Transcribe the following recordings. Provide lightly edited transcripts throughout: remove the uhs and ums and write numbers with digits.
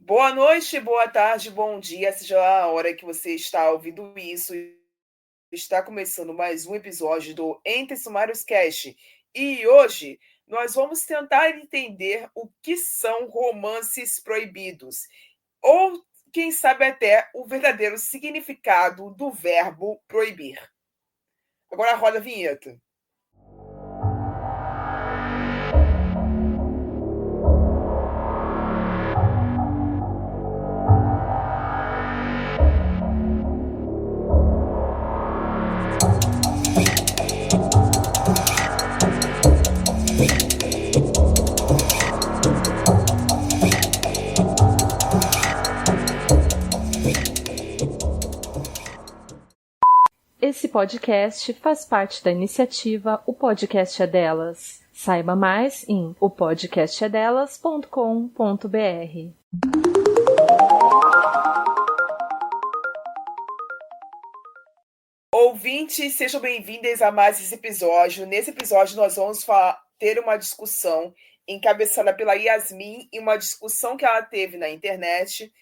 Boa noite, boa tarde, bom dia, seja lá a hora que você está ouvindo isso. Está começando mais um episódio do Entre Sumários Cast. E hoje nós vamos tentar entender o que são romances proibidos. Ou, quem sabe, até o verdadeiro significado do verbo proibir. Agora roda a vinheta. Esse podcast faz parte da iniciativa O Podcast é Delas. Saiba mais em opodcastedelas.com.br. Ouvintes, sejam bem-vindos a mais esse episódio. Nesse episódio nós vamos ter uma discussão encabeçada pela Yasmin e uma discussão que ela teve na internet.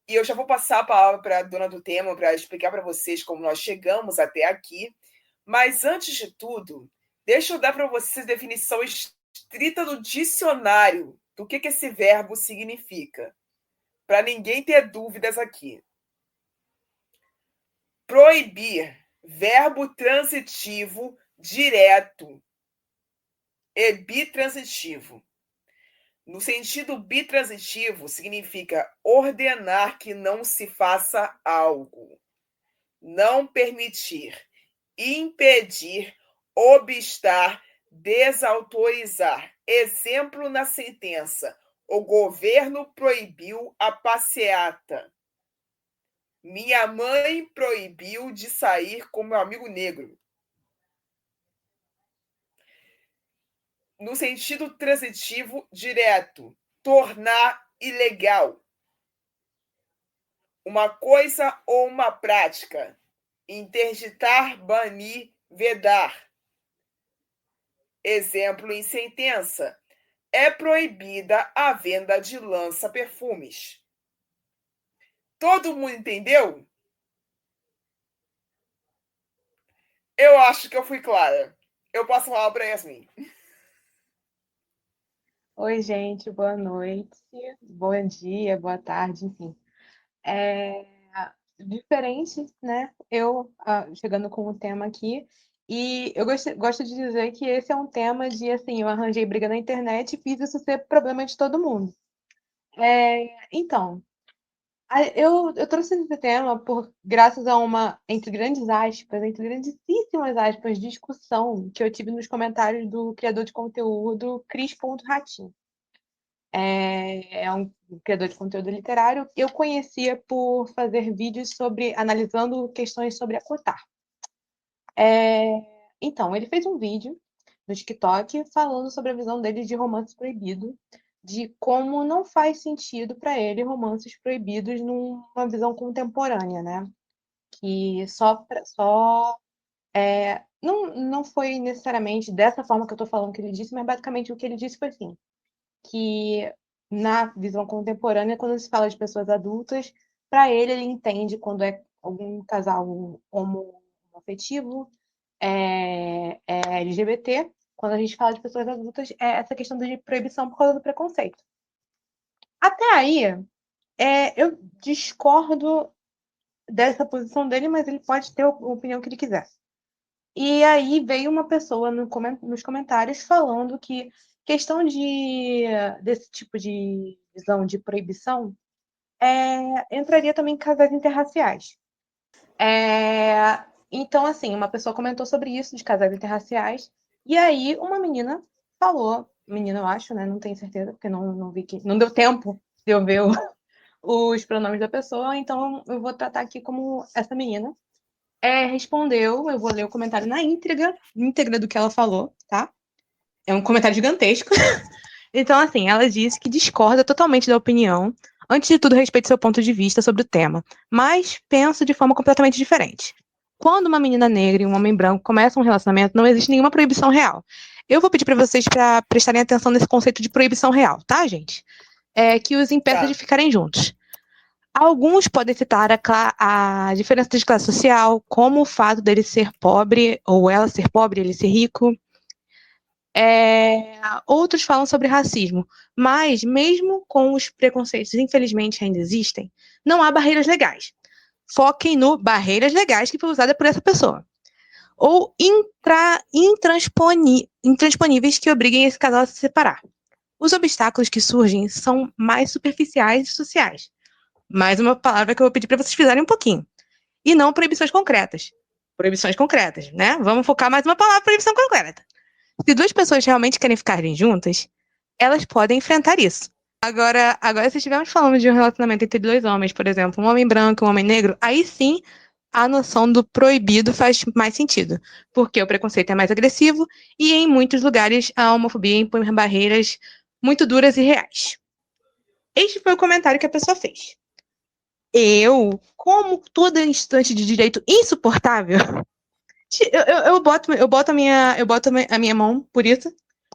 E eu já vou passar a palavra para a dona do tema para explicar para vocês como nós chegamos até aqui. Mas, antes de tudo, deixa eu dar para vocês a definição estrita do dicionário do que esse verbo significa, para ninguém ter dúvidas aqui. Proibir, verbo transitivo direto e bitransitivo. No sentido bitransitivo, significa ordenar que não se faça algo, não permitir, impedir, obstar, desautorizar. Exemplo na sentença: o governo proibiu a passeata. Minha mãe proibiu de sair com meu amigo negro. No sentido transitivo direto, tornar ilegal uma coisa ou uma prática. Interditar, banir, vedar. Exemplo em sentença: é proibida a venda de lança-perfumes. Todo mundo entendeu? Eu acho que eu fui clara. Eu passo a palavra para Yasmin. Oi, gente, boa noite, bom dia, boa tarde, enfim. Diferente, né? Eu chegando com o tema aqui, e eu gosto de dizer que esse é um tema de, assim, eu arranjei briga na internet e fiz isso ser problema de todo mundo. Então, eu trouxe esse tema graças a uma, entre grandes aspas, entre grandíssimas aspas, discussão que eu tive nos comentários do criador de conteúdo Cris.ratinho. É um criador de conteúdo literário. Eu conhecia por fazer vídeos analisando questões sobre a Cotar. Então, ele fez um vídeo no TikTok falando sobre a visão dele de romance proibido, de como não faz sentido para ele romances proibidos numa visão contemporânea, né? Que não foi necessariamente dessa forma que eu estou falando que ele disse, mas basicamente o que ele disse foi assim, que na visão contemporânea, quando se fala de pessoas adultas, para ele entende quando é algum casal homoafetivo, LGBT, quando a gente fala de pessoas adultas, é essa questão de proibição por causa do preconceito. Até aí, eu discordo dessa posição dele, mas ele pode ter a opinião que ele quiser. E aí veio uma pessoa nos comentários falando que questão desse tipo de visão de proibição entraria também em casais interraciais. Então, assim, uma pessoa comentou sobre isso, de casais interraciais, e aí uma menina falou, menina eu acho, né? Não tenho certeza, porque não vi que. Não deu tempo de eu ver os pronomes da pessoa, então eu vou tratar aqui como essa menina. Respondeu, eu vou ler o comentário na íntegra do que ela falou, tá? É um comentário gigantesco. Então, assim, ela disse que discorda totalmente da opinião. Antes de tudo, respeito seu ponto de vista sobre o tema, mas penso de forma completamente diferente. Quando uma menina negra e um homem branco começam um relacionamento, não existe nenhuma proibição real. Eu vou pedir para vocês para prestarem atenção nesse conceito de proibição real, tá, gente? que os impeça de ficarem juntos. Alguns podem citar a diferença de classe social, como o fato dele ser pobre, ou ela ser pobre, ele ser rico. Outros falam sobre racismo. Mas, mesmo com os preconceitos, infelizmente, ainda existem, não há barreiras legais. Foquem no barreiras legais que foi usada por essa pessoa. Ou intransponíveis que obriguem esse casal a se separar. Os obstáculos que surgem são mais superficiais e sociais. Mais uma palavra que eu vou pedir para vocês fizerem um pouquinho. E não proibições concretas. Proibições concretas, né? Vamos focar mais uma palavra, proibição concreta. Se duas pessoas realmente querem ficarem juntas, elas podem enfrentar isso. Agora, se estivermos falando de um relacionamento entre dois homens, por exemplo, um homem branco e um homem negro, aí sim a noção do proibido faz mais sentido, porque o preconceito é mais agressivo e em muitos lugares a homofobia impõe barreiras muito duras e reais. Este foi o comentário que a pessoa fez. Eu, como toda estudante de direito insuportável, eu boto a minha mão por isso,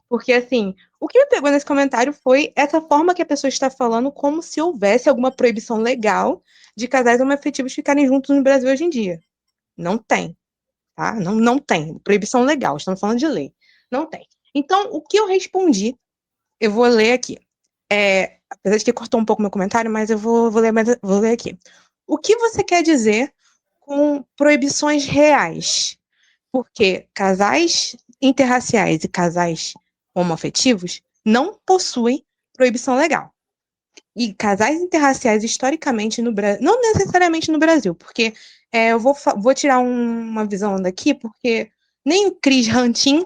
porque assim, o que me pegou nesse comentário foi essa forma que a pessoa está falando como se houvesse alguma proibição legal de casais homoafetivos ficarem juntos no Brasil hoje em dia. Não tem, tá? Não tem. Proibição legal, estamos falando de lei. Não tem. Então, o que eu respondi, eu vou ler aqui. Apesar de que cortou um pouco meu comentário, mas eu vou ler aqui. O que você quer dizer com proibições reais? Porque casais interraciais e casais homoafetivos não possuem proibição legal. E casais interraciais, historicamente, no Brasil, não necessariamente no Brasil, porque eu vou tirar uma visão daqui, porque nem o Chris Hunting,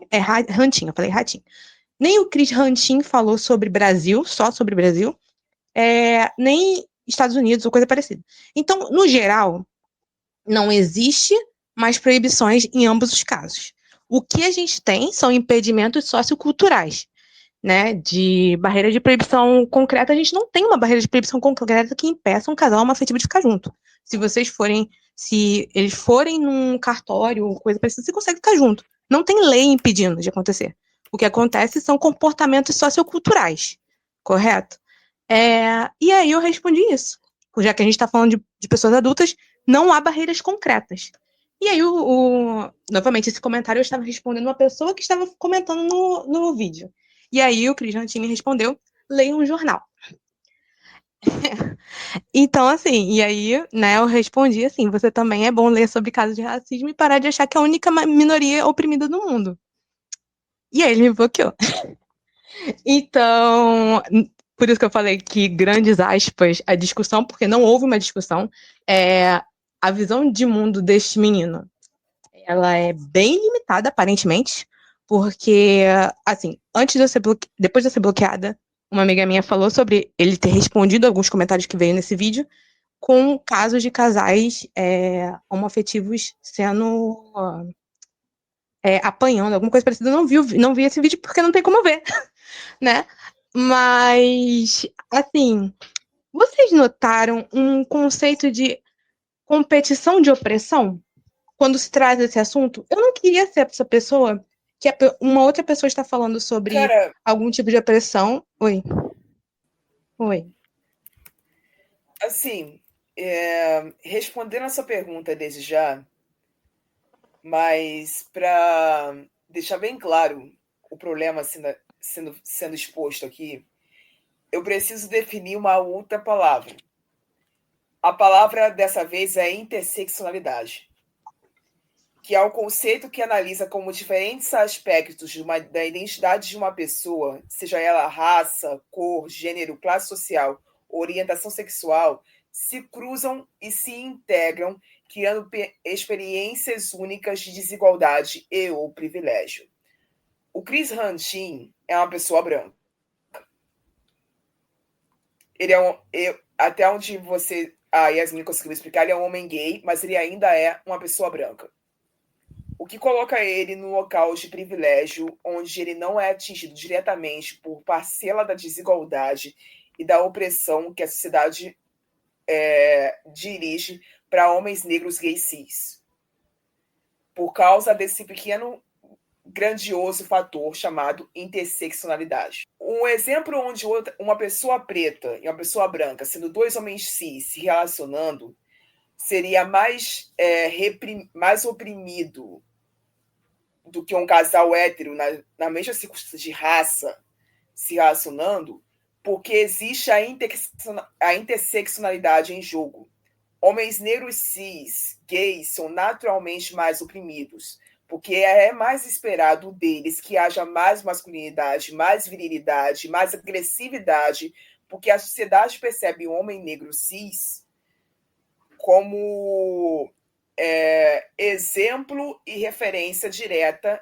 Hunting, eu falei Ratinho, nem o Chris Hunting falou sobre Brasil, só sobre Brasil, nem Estados Unidos ou coisa parecida. Então, no geral, não existe mais proibições em ambos os casos. O que a gente tem são impedimentos socioculturais, né? De barreira de proibição concreta, a gente não tem uma barreira de proibição concreta que impeça um casal homoafetivo de ficar junto. Se eles forem num cartório ou coisa parecida, você consegue ficar junto. Não tem lei impedindo de acontecer. O que acontece são comportamentos socioculturais, correto? E aí eu respondi isso. Já que a gente está falando de pessoas adultas, não há barreiras concretas. E aí, novamente, esse comentário eu estava respondendo uma pessoa que estava comentando no vídeo. E aí o Cris Rantini respondeu, leia um jornal. Então, assim, e aí, né, eu respondi assim, você também é bom ler sobre casos de racismo e parar de achar que é a única minoria oprimida do mundo. E aí ele me bloqueou. Então, por isso que eu falei que grandes aspas a discussão, porque não houve uma discussão, a visão de mundo deste menino, ela é bem limitada, aparentemente, porque, assim, depois de eu ser bloqueada, uma amiga minha falou sobre ele ter respondido alguns comentários que veio nesse vídeo com casos de casais homoafetivos sendo apanhando, alguma coisa parecida. Eu não vi esse vídeo porque não tem como ver, né? Mas, assim, vocês notaram um conceito de competição de opressão quando se traz esse assunto? Eu não queria ser essa pessoa que uma outra pessoa está falando sobre Cara, algum tipo de opressão. Oi. assim, respondendo a sua pergunta desde já, mas para deixar bem claro o problema sendo exposto aqui, eu preciso definir uma outra palavra. A palavra dessa vez é interseccionalidade, que é o conceito que analisa como diferentes aspectos da identidade de uma pessoa, seja ela raça, cor, gênero, classe social, orientação sexual, se cruzam e se integram, criando experiências únicas de desigualdade e ou privilégio. O Chris Hunting é uma pessoa branca. Ele até onde a Yasmin conseguiu explicar, ele é um homem gay, mas ele ainda é uma pessoa branca. O que coloca ele no local de privilégio, onde ele não é atingido diretamente por parcela da desigualdade e da opressão que a sociedade dirige para homens negros gays cis. Por causa grandioso fator chamado interseccionalidade. Um exemplo onde uma pessoa preta e uma pessoa branca, sendo dois homens cis se relacionando, seria mais oprimido do que um casal hétero na mesma circunstância de raça se relacionando, porque existe a interseccionalidade em jogo. Homens negros cis, gays, são naturalmente mais oprimidos, porque é mais esperado deles que haja mais masculinidade, mais virilidade, mais agressividade, porque a sociedade percebe o homem negro cis como exemplo e referência direta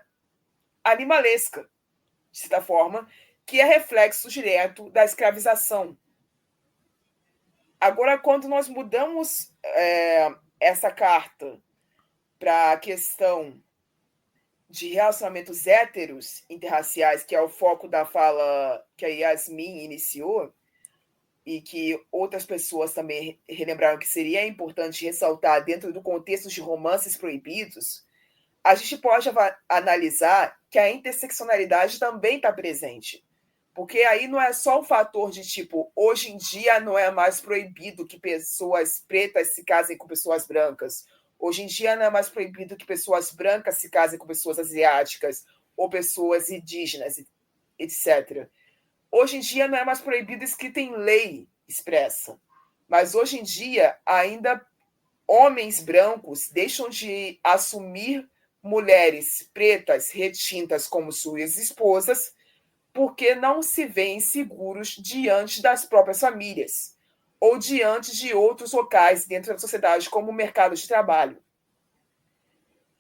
animalesca, de certa forma, que é reflexo direto da escravização. Agora, quando nós mudamos essa carta para a questão de relacionamentos héteros interraciais, que é o foco da fala que a Yasmin iniciou, e que outras pessoas também relembraram que seria importante ressaltar dentro do contexto de romances proibidos, a gente pode analisar que a interseccionalidade também está presente. Porque aí não é só o fator de, tipo, hoje em dia não é mais proibido que pessoas pretas se casem com pessoas brancas. Hoje em dia não é mais proibido que pessoas brancas se casem com pessoas asiáticas ou pessoas indígenas, etc. Hoje em dia não é mais proibido escrito em lei expressa. Mas hoje em dia ainda homens brancos deixam de assumir mulheres pretas retintas como suas esposas porque não se veem seguros diante das próprias famílias ou diante de outros locais dentro da sociedade, como o mercado de trabalho.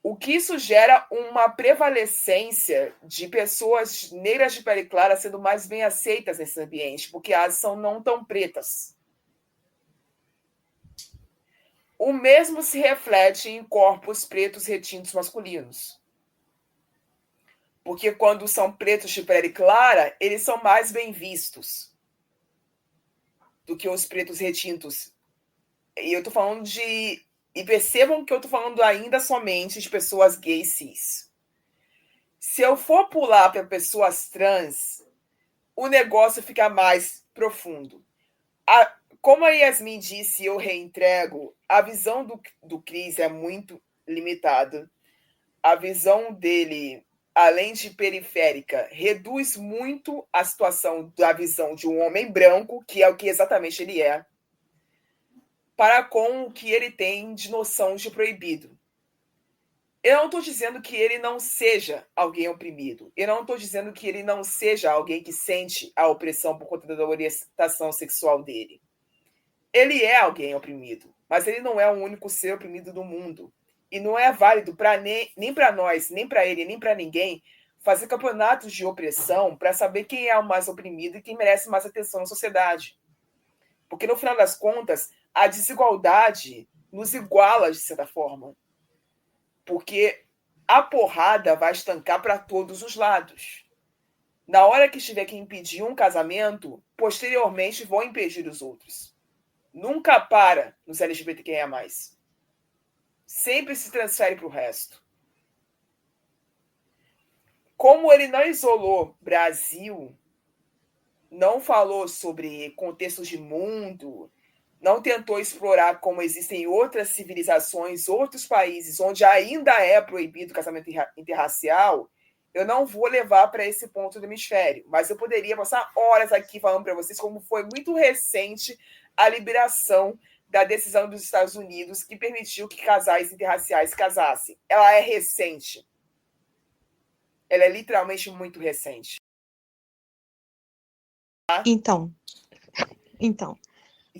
O que isso gera uma prevalecência de pessoas negras de pele clara sendo mais bem aceitas nesse ambiente, porque elas são não tão pretas. O mesmo se reflete em corpos pretos retintos masculinos. Porque quando são pretos de pele clara, eles são mais bem vistos do que os pretos retintos. E eu estou falando de... E percebam que eu estou falando ainda somente de pessoas gays cis. Se eu for pular para pessoas trans, o negócio fica mais profundo. Como a Yasmin disse, eu reentrego, a visão do Cris é muito limitada. A visão dele, além de periférica, reduz muito a situação da visão de um homem branco, que é o que exatamente ele é, para com o que ele tem de noção de proibido. Eu não estou dizendo que ele não seja alguém oprimido. Eu não estou dizendo que ele não seja alguém que sente a opressão por conta da orientação sexual dele. Ele é alguém oprimido, mas ele não é o único ser oprimido do mundo. E não é válido nem para nós, nem para ele, nem para ninguém, fazer campeonatos de opressão para saber quem é o mais oprimido e quem merece mais atenção na sociedade. Porque, no final das contas, a desigualdade nos iguala, de certa forma. Porque a porrada vai estancar para todos os lados. Na hora que tiver que impedir um casamento, posteriormente vão impedir os outros. Nunca para nos LGBTQIA+. Sempre se transfere para o resto. Como ele não isolou Brasil, não falou sobre contextos de mundo, não tentou explorar como existem outras civilizações, outros países onde ainda é proibido o casamento interracial, eu não vou levar para esse ponto do hemisfério. Mas eu poderia passar horas aqui falando para vocês como foi muito recente a liberação da decisão dos Estados Unidos que permitiu que casais interraciais casassem. Ela é recente. Ela é literalmente muito recente. Então,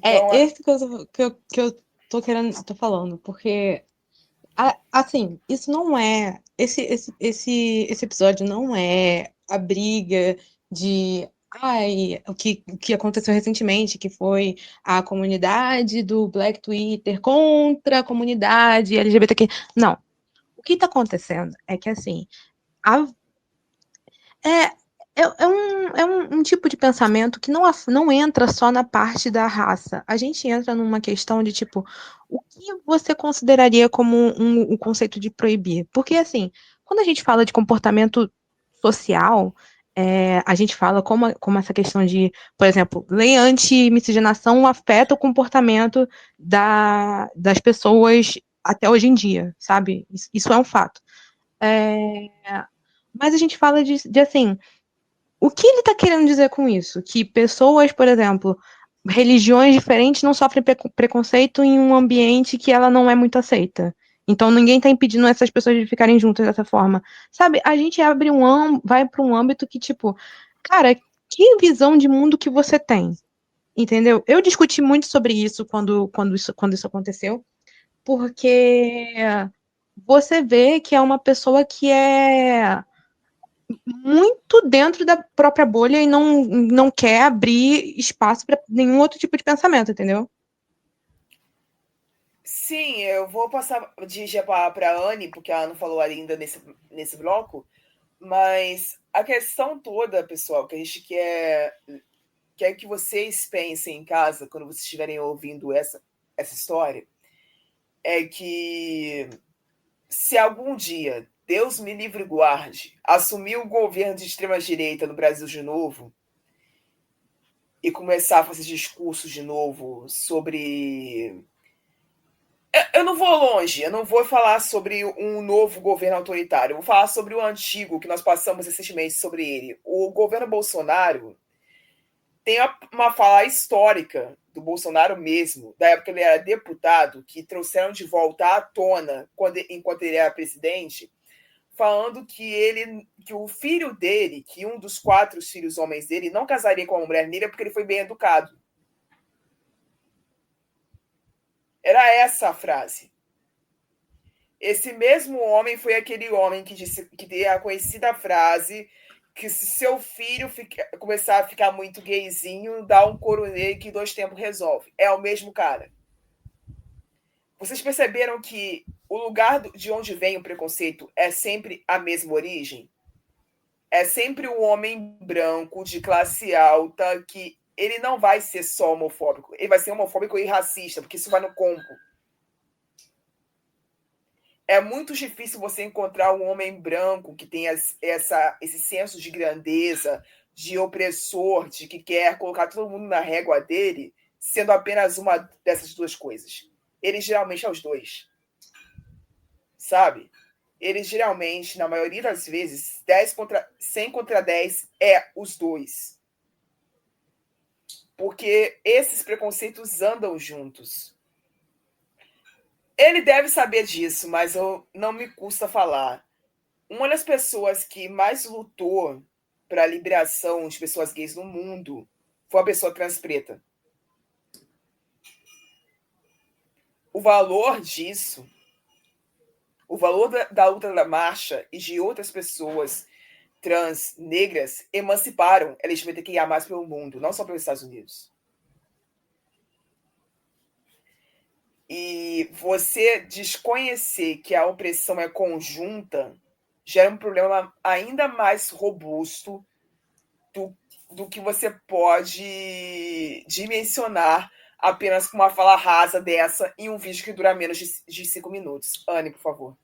é esse que eu tô falando, porque assim, isso não é esse episódio não é a briga de o que aconteceu recentemente, que foi a comunidade do Black Twitter contra a comunidade LGBTQ. Não. O que está acontecendo é que, assim, é um tipo de pensamento que não entra só na parte da raça. A gente entra numa questão de, tipo, o que você consideraria como um conceito de proibir? Porque, assim, Quando a gente fala de comportamento social, a gente fala como essa questão de, por exemplo, lei anti-miscigenação afeta o comportamento das pessoas até hoje em dia, sabe? Isso é um fato. Mas a gente fala de assim, o que ele está querendo dizer com isso? Que pessoas, por exemplo, religiões diferentes não sofrem preconceito em um ambiente que ela não é muito aceita. Então ninguém está impedindo essas pessoas de ficarem juntas dessa forma. Sabe, a gente vai para um âmbito que, tipo, cara, que visão de mundo que você tem? Entendeu? Eu discuti muito sobre isso quando isso aconteceu, porque você vê que é uma pessoa que é muito dentro da própria bolha e não quer abrir espaço para nenhum outro tipo de pensamento, entendeu? Sim, eu vou passar dirigir para a Anne, porque a Ana falou ainda nesse bloco, mas a questão toda, pessoal, que a gente quer que vocês pensem em casa, quando vocês estiverem ouvindo essa história, é que se algum dia, Deus me livre e guarde, assumir o governo de extrema-direita no Brasil de novo e começar a fazer discursos de novo sobre... Eu não vou longe, eu não vou falar sobre um novo governo autoritário, eu vou falar sobre o antigo, que nós passamos recentemente sobre ele. O governo Bolsonaro tem uma fala histórica do Bolsonaro mesmo, da época que ele era deputado, que trouxeram de volta à tona enquanto ele era presidente, falando que o filho dele, que um dos 4 filhos homens dele, não casaria com uma mulher negra porque ele foi bem educado. Era essa a frase. Esse mesmo homem foi aquele homem que tem a conhecida frase que se seu filho começar a ficar muito gayzinho, dá um couro nele que 2 tempos resolve. É o mesmo cara. Vocês perceberam que o lugar de onde vem o preconceito é sempre a mesma origem? É sempre o homem branco de classe alta que ele não vai ser só homofóbico, ele vai ser homofóbico e racista, porque isso vai no combo. É muito difícil você encontrar um homem branco que tenha esse senso de grandeza, de opressor, de que quer colocar todo mundo na régua dele, sendo apenas uma dessas duas coisas. Ele geralmente é os dois. Sabe? Ele geralmente, na maioria das vezes, 100 contra 10 é os dois. Porque esses preconceitos andam juntos. Ele deve saber disso, mas não me custa falar. Uma das pessoas que mais lutou para a liberação de pessoas gays no mundo foi uma pessoa trans preta. O valor disso, o valor da luta da marcha e de outras pessoas trans negras emanciparam LGBTQIA+ pelo mundo, não só pelos Estados Unidos. E você desconhecer que a opressão é conjunta gera um problema ainda mais robusto do que você pode dimensionar apenas com uma fala rasa dessa em um vídeo que dura menos de 5 minutos. Anne, por favor.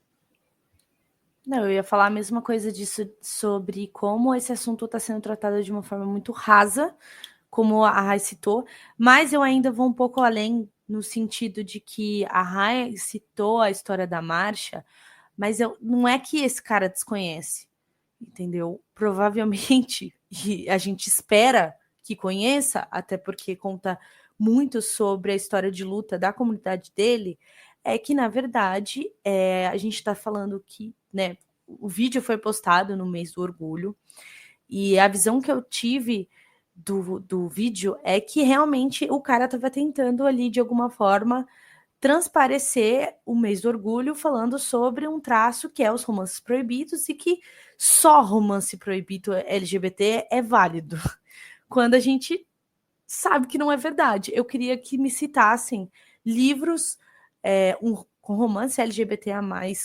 Não, eu ia falar a mesma coisa disso, sobre como esse assunto está sendo tratado de uma forma muito rasa, como a Rai citou, mas eu ainda vou um pouco além, no sentido de que a Rai citou a história da marcha, mas não é que esse cara desconhece, entendeu? Provavelmente, e a gente espera que conheça, até porque conta muito sobre a história de luta da comunidade dele, é que, na verdade, a gente está falando que, né, o vídeo foi postado no mês do orgulho, e a visão que eu tive do vídeo é que realmente o cara estava tentando ali, de alguma forma, transparecer o mês do orgulho falando sobre um traço que é os romances proibidos e que só romance proibido LGBT é válido, quando a gente sabe que não é verdade. Eu queria que me citassem livros com romance LGBT+,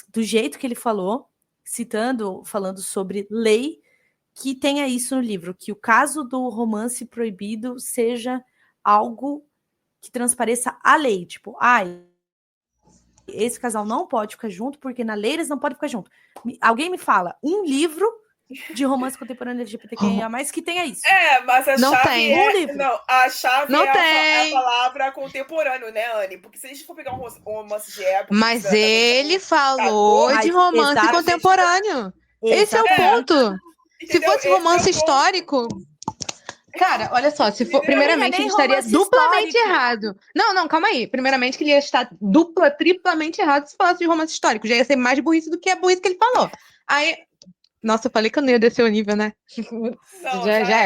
do jeito que ele falou, falando sobre lei, que tenha isso no livro, que o caso do romance proibido seja algo que transpareça a lei, tipo, esse casal não pode ficar junto, porque na lei eles não podem ficar junto. Alguém me fala um livro de romance contemporâneo LGBTQIA+, que tenha isso. Mas a Não chave tem. a chave Não é tem. a palavra contemporâneo, né, Anne? Porque se a gente for pegar um romance de época... Mas ele falou de romance exato, contemporâneo. Esse é o ponto. Se Entendeu? fosse romance histórico... Cara, olha só, se for, primeiramente ele estaria duplamente errado. Não, calma aí. Primeiramente que ele ia estar triplamente errado se falasse de romance histórico. Já ia ser mais burrice do que a burrice que ele falou. Aí, nossa, eu falei que eu não ia descer o nível, né? Não, já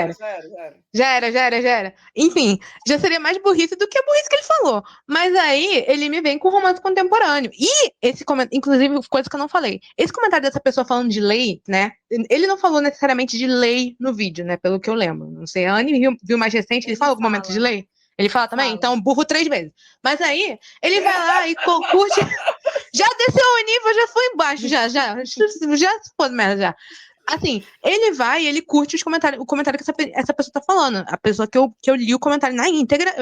era. Enfim, já seria mais burrice do que a burrice que ele falou. Mas aí, ele me vem com romance contemporâneo. E esse comentário, inclusive, coisa que eu não falei. Esse comentário dessa pessoa falando de lei, né? Ele não falou necessariamente de lei no vídeo, né? Pelo que eu lembro. Não sei, a Anne viu mais recente, ele fala algum momento de lei? Ele fala também? Então, burro 3 vezes. Mas aí, ele vai lá e curte... Já desceu o nível, já foi embaixo, já se pôs merda, já. Assim, ele vai e ele curte o comentário que essa pessoa tá falando. A pessoa que eu li o comentário na íntegra,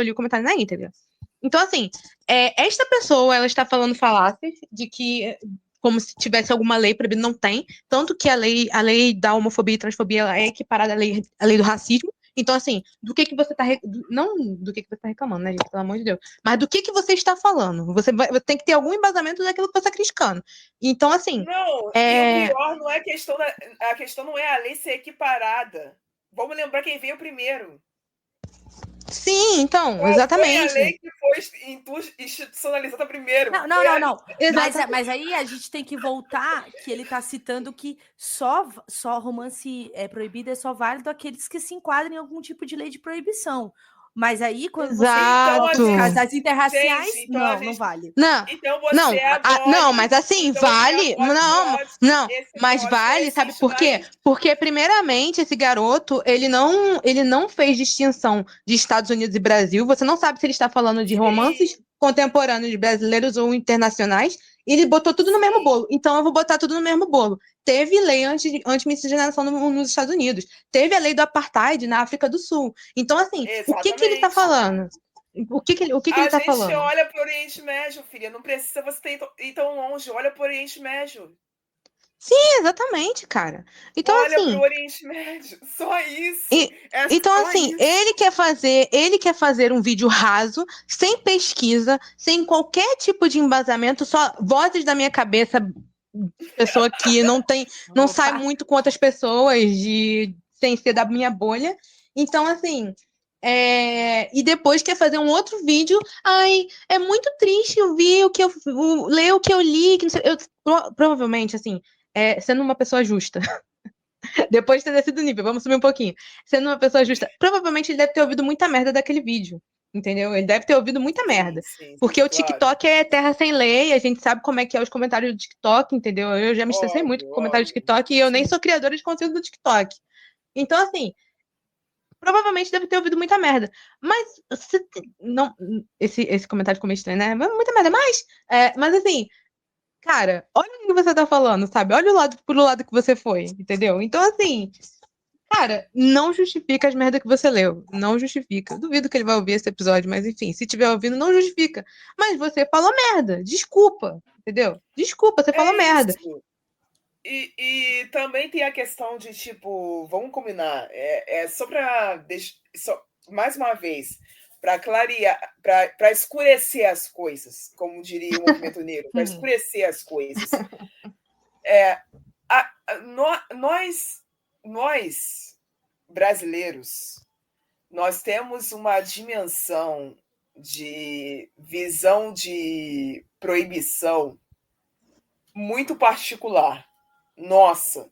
Então, assim, esta pessoa, ela está falando falácias de que, como se tivesse alguma lei proibida, não tem. Tanto que a lei da homofobia e transfobia ela é equiparada à lei do racismo. Então, assim, do que você tá... Não do que você tá reclamando, né, gente? Pelo amor de Deus. Mas do que você está falando. Você tem que ter algum embasamento daquilo que você está criticando. Então, assim... Não, e o pior não é a questão... A questão não é a lei ser equiparada. Vamos lembrar quem veio primeiro. Sim, então, exatamente. Foi a lei que foi institucionalizada primeiro. Não. Mas aí a gente tem que voltar que ele está citando que só romance proibido é só válido aqueles que se enquadram em algum tipo de lei de proibição. Mas aí, quando você casais interraciais, gente, não vale. Não, mas assim, então, vale. Mas vale, sabe por quê? Porque, primeiramente, esse garoto, ele não fez distinção de Estados Unidos e Brasil. Você não sabe se ele está falando de romances contemporâneos brasileiros ou internacionais. E ele botou tudo no mesmo bolo. Então, eu vou botar tudo no mesmo bolo. Teve lei anti-miscigenação nos Estados Unidos. Teve a lei do apartheid na África do Sul. Então, assim, o que ele tá falando? O que ele tá falando? A gente olha para o Oriente Médio, filha. Não precisa você ir tão longe. Olha para o Oriente Médio. Sim, exatamente, cara. Então, olha assim, pro Oriente Médio. Só isso. Então, assim, ele quer fazer um vídeo raso, sem pesquisa, sem qualquer tipo de embasamento, só vozes da minha cabeça, pessoa que não sai muito com outras pessoas, sem ser da minha bolha. Então, assim, e depois quer fazer um outro vídeo. Ai, é muito triste ler o que eu li. Que não sei, provavelmente, assim, sendo uma pessoa justa. Depois de ter descido o nível, vamos subir um pouquinho. Sendo uma pessoa justa, provavelmente ele deve ter ouvido muita merda daquele vídeo. Entendeu? Ele deve ter ouvido muita merda. Sim, porque o TikTok é terra sem lei, a gente sabe como é que é os comentários do TikTok, entendeu? Eu já me estressei muito com comentários do TikTok e eu nem sou criadora de conteúdo do TikTok. Então, assim, provavelmente deve ter ouvido muita merda. Mas, não, esse comentário ficou meio estranho, né? Muita merda, mas assim... Cara, olha o que você tá falando, sabe? Olha pro lado que você foi, entendeu? Então, assim, cara, não justifica as merdas que você leu. Não justifica. Duvido que ele vai ouvir esse episódio, mas enfim, se tiver ouvindo, não justifica. Mas você falou merda. Desculpa, entendeu? Desculpa, você falou merda. E também tem a questão de, tipo, vamos combinar, só pra mais uma vez, para clarear, para escurecer as coisas, como diria o movimento negro, para escurecer as coisas. Nós, brasileiros, nós temos uma dimensão de visão de proibição muito particular. Nossa,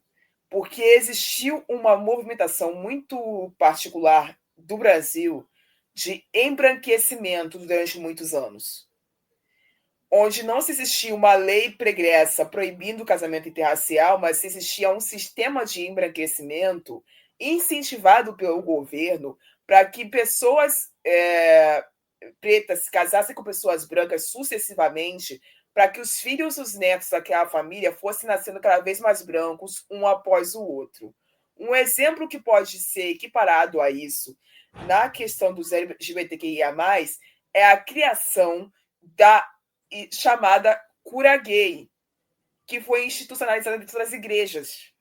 porque existiu uma movimentação muito particular do Brasil de embranquecimento durante muitos anos, onde não se existia uma lei pregressa proibindo o casamento interracial, mas existia um sistema de embranquecimento incentivado pelo governo para que pessoas pretas se casassem com pessoas brancas sucessivamente, para que os filhos e os netos daquela família fossem nascendo cada vez mais brancos, um após o outro. Um exemplo que pode ser equiparado a isso, na questão dos LGBTQIA+, é a criação da chamada cura gay, que foi institucionalizada dentro das igrejas,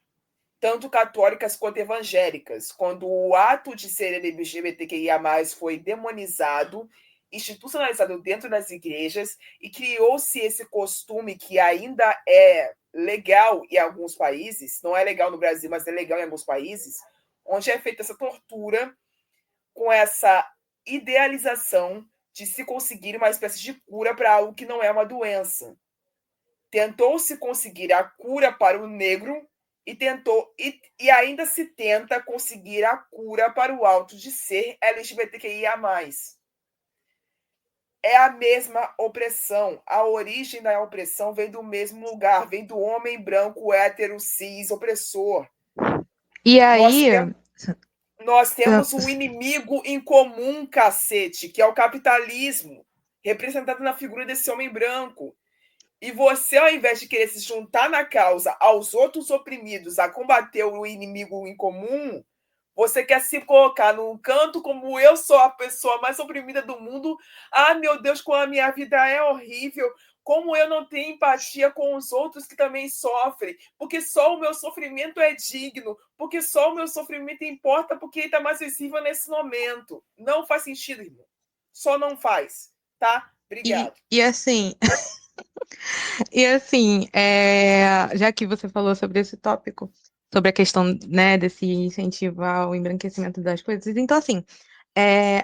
tanto católicas quanto evangélicas, quando o ato de ser LGBTQIA+, foi demonizado, institucionalizado dentro das igrejas, e criou-se esse costume que ainda é legal em alguns países, não é legal no Brasil, mas é legal em alguns países, onde é feita essa tortura com essa idealização de se conseguir uma espécie de cura para algo que não é uma doença. Tentou-se conseguir a cura para o negro e ainda se tenta conseguir a cura para o ato de ser LGBTQIA+. É a mesma opressão. A origem da opressão vem do mesmo lugar, vem do homem branco, hétero, cis, opressor. E aí... Nós temos um inimigo em comum, cacete, que é o capitalismo, representado na figura desse homem branco. E você, ao invés de querer se juntar na causa aos outros oprimidos a combater o inimigo em comum, você quer se colocar num canto como eu sou a pessoa mais oprimida do mundo. Ah, meu Deus, como a minha vida é horrível. Como eu não tenho empatia com os outros que também sofrem. Porque só o meu sofrimento é digno. Porque só o meu sofrimento importa porque ele está mais visível nesse momento. Não faz sentido, irmão. Só não faz. Tá? Obrigado. E assim... já que você falou sobre esse tópico, sobre a questão, né, desse incentivo ao embranquecimento das coisas, então, assim,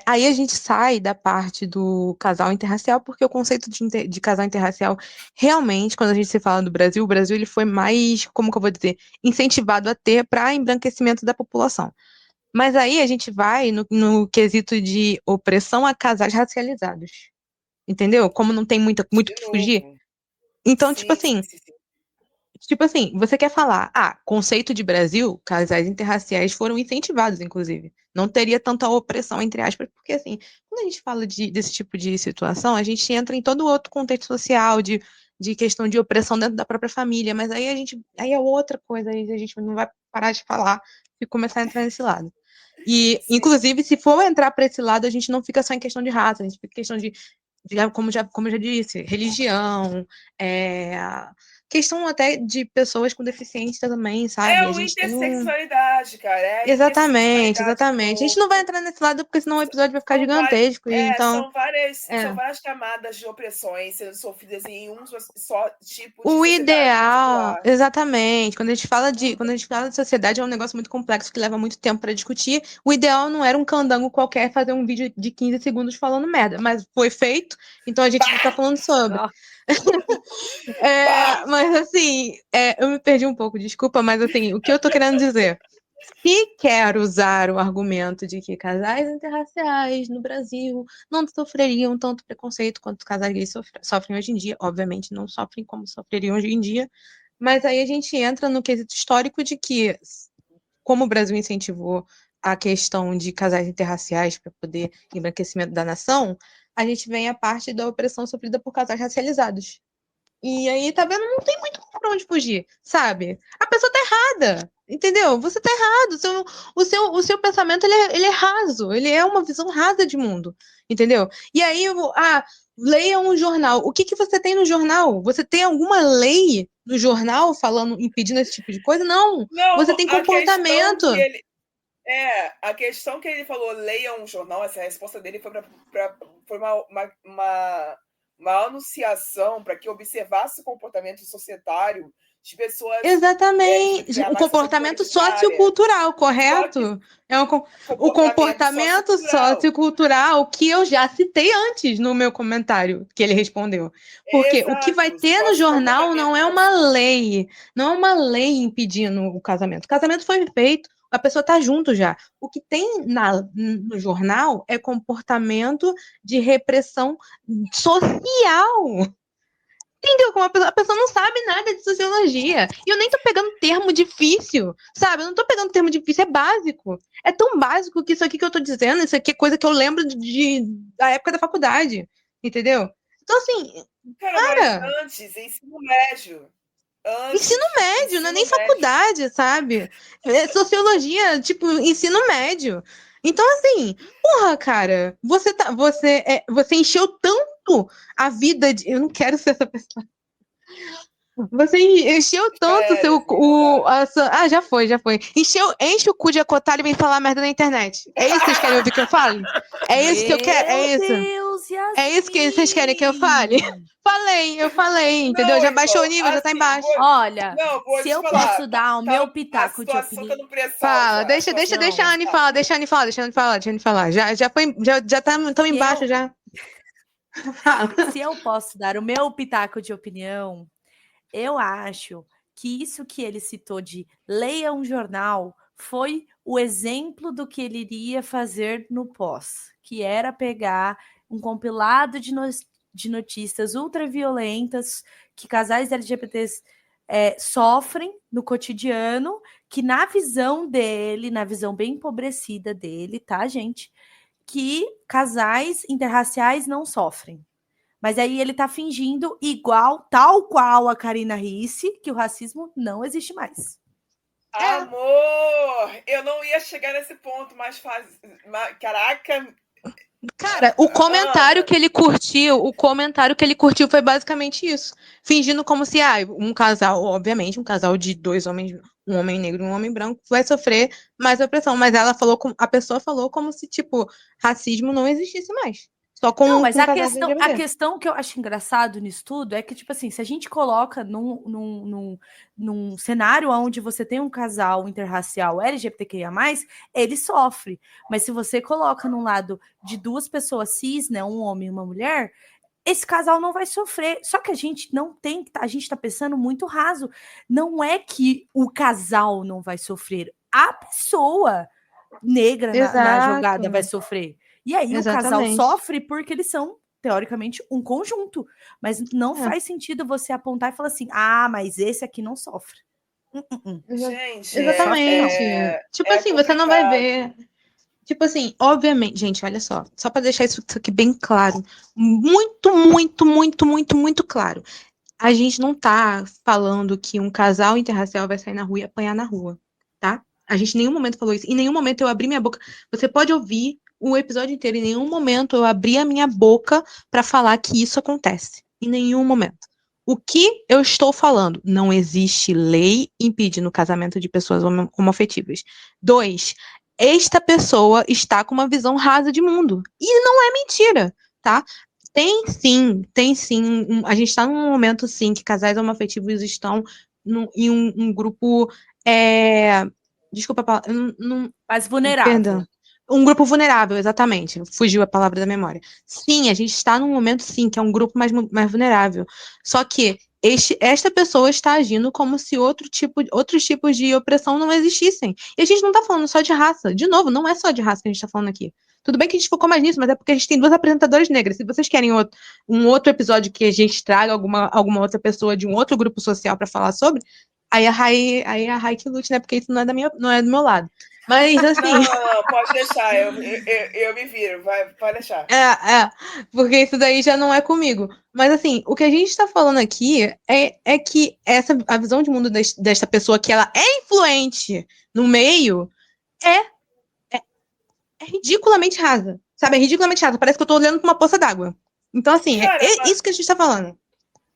aí a gente sai da parte do casal interracial, porque o conceito de casal interracial, realmente, quando a gente se fala do Brasil, o Brasil ele foi mais, como que eu vou dizer, incentivado a ter para embranquecimento da população. Mas aí a gente vai no quesito de opressão a casais racializados. Entendeu? Como não tem muito o que fugir. Então, sim, tipo assim, você quer falar, conceito de Brasil, casais interraciais foram incentivados, inclusive. Não teria tanta opressão, entre aspas, porque assim, quando a gente fala desse tipo de situação, a gente entra em todo outro contexto social, de questão de opressão dentro da própria família, mas aí aí é outra coisa, aí a gente não vai parar de falar e começar a entrar nesse lado. E, inclusive, se for entrar para esse lado, a gente não fica só em questão de raça, a gente fica em questão de como eu já disse, religião, questão até de pessoas com deficiência também, sabe? É o intersexualidade, cara. Exatamente. A gente não vai entrar nesse lado porque senão o episódio vai ficar gigantesco. São várias camadas de opressões sendo sofridas em um só tipo de o ideal, particular. exatamente. Quando a gente fala de sociedade, é um negócio muito complexo que leva muito tempo para discutir. O ideal não era um candango qualquer fazer um vídeo de 15 segundos falando merda, mas foi feito, então a gente está falando sobre. Mas assim, eu me perdi um pouco, desculpa, mas assim, o que eu tô querendo dizer? Se quer usar o argumento de que casais interraciais no Brasil não sofreriam tanto preconceito quanto casais gays sofrem hoje em dia, obviamente não sofrem como sofreriam hoje em dia, mas aí a gente entra no quesito histórico de que, como o Brasil incentivou a questão de casais interraciais para poder embranquecimento da nação, a gente vem a parte da opressão sofrida por casais racializados. E aí, tá vendo? Não tem muito pra onde fugir, sabe? A pessoa tá errada, entendeu? Você tá errado. O seu pensamento, ele é raso. Ele é uma visão rasa de mundo, entendeu? E aí, leia um jornal. O que você tem no jornal? Você tem alguma lei no jornal impedindo esse tipo de coisa? Não. Você tem comportamento. A questão que ele falou, leia um jornal, essa resposta dele foi uma anunciação para que observasse o comportamento societário de pessoas. Exatamente. Um comportamento sociocultural, correto? O comportamento sociocultural que eu já citei antes no meu comentário, que ele respondeu. Porque o que vai ter no jornal não é uma lei. Não é uma lei impedindo o casamento. O casamento foi feito. A pessoa está junto já. O que tem no jornal é comportamento de repressão social. Entendeu? Como a pessoa não sabe nada de sociologia. E eu nem tô pegando termo difícil, sabe? Eu não tô pegando termo difícil, é básico. É tão básico que isso aqui que eu tô dizendo, isso aqui é coisa que eu lembro da época da faculdade. Entendeu? Então, assim. Cara, mas antes, ensino médio. Ensino médio, não é nem faculdade, sabe? Sociologia, tipo, ensino médio. Então, assim, porra, cara, você encheu tanto a vida de. Eu não quero ser essa pessoa. Você encheu tanto o seu. Já foi. Enche o cu de acotar e vem falar merda na internet. É isso que vocês querem ouvir que eu fale? É isso que eu quero? É isso? Deus, É isso que vocês querem que eu fale? Eu falei, entendeu? Não, Já baixou o irmão, nível, já tá assim, embaixo. Olha, vou se te eu falar, posso dar o tá, meu a pitaco de situação tá opinião. no pré-sal Fala, já. deixa a Anne falar, deixa a Anne falar. Já foi, já tá tão Se embaixo eu- já. Fala. Se eu posso dar o meu pitaco de opinião, eu acho que isso que ele citou de leia um jornal foi o exemplo do que ele iria fazer no pós, que era pegar um compilado de notícias ultraviolentas que casais LGBTs sofrem no cotidiano, que na visão dele, na visão bem empobrecida dele, tá, gente? Que casais interraciais não sofrem. Mas aí ele tá fingindo tal qual a Karina Ricci, que o racismo não existe mais. Amor, eu não ia chegar nesse ponto, mas caraca. Cara, o comentário que ele curtiu foi basicamente isso. Fingindo como se, um casal, obviamente, um casal de dois homens, um homem negro e um homem branco, vai sofrer mais opressão. Mas a pessoa falou como se, tipo, racismo não existisse mais. Só com Não, mas com a casais LGBT. questão que eu acho engraçado nisso tudo é que, tipo assim, se a gente coloca num cenário onde você tem um casal interracial LGBTQIA+, ele sofre. Mas se você coloca num lado de duas pessoas cis, né, um homem e uma mulher, esse casal não vai sofrer. Só que a gente não tem, a gente tá pensando muito raso. Não é que o casal não vai sofrer, a pessoa negra na jogada vai sofrer. E aí o casal sofre porque eles são, teoricamente, um conjunto. Mas não faz sentido você apontar e falar assim, mas esse aqui não sofre. Gente, Exatamente. Tipo assim, você não vai ver. Tipo assim, obviamente, gente, olha só pra deixar isso aqui bem claro, muito claro. A gente não tá falando que um casal interracial vai sair na rua e apanhar na rua, tá? A gente em nenhum momento falou isso. Em nenhum momento eu abri minha boca. Você pode ouvir o episódio inteiro. Em nenhum momento eu abri a minha boca pra falar que isso acontece. Em nenhum momento. O que eu estou falando? Não existe lei impedindo o casamento de pessoas homoafetivas. 2, esta pessoa está com uma visão rasa de mundo. E não é mentira, tá? Tem sim. A gente está num momento, sim, que casais homoafetivos estão em um grupo. Desculpa a palavra. Mais vulnerável. Perdão. Um grupo vulnerável, exatamente. Fugiu a palavra da memória. Sim, a gente está num momento, sim, que é um grupo mais vulnerável. Só que esta pessoa está agindo como se outros tipos de opressão não existissem. E a gente não está falando só de raça. De novo, não é só de raça que a gente está falando aqui. Tudo bem que a gente focou mais nisso, mas é porque a gente tem duas apresentadoras negras. Se vocês querem um outro episódio que a gente traga alguma outra pessoa de um outro grupo social para falar sobre, aí a Rai que lute, né? Porque isso não é do meu lado. Mas assim. Não, pode deixar, eu me viro, vai deixar. Porque isso daí já não é comigo. Mas assim, o que a gente está falando aqui é que a visão de mundo desta pessoa, que ela é influente no meio, é ridiculamente rasa. Sabe? É ridiculamente rasa. Parece que eu tô olhando pra uma poça d'água. Então, assim, Cara, isso que a gente tá falando.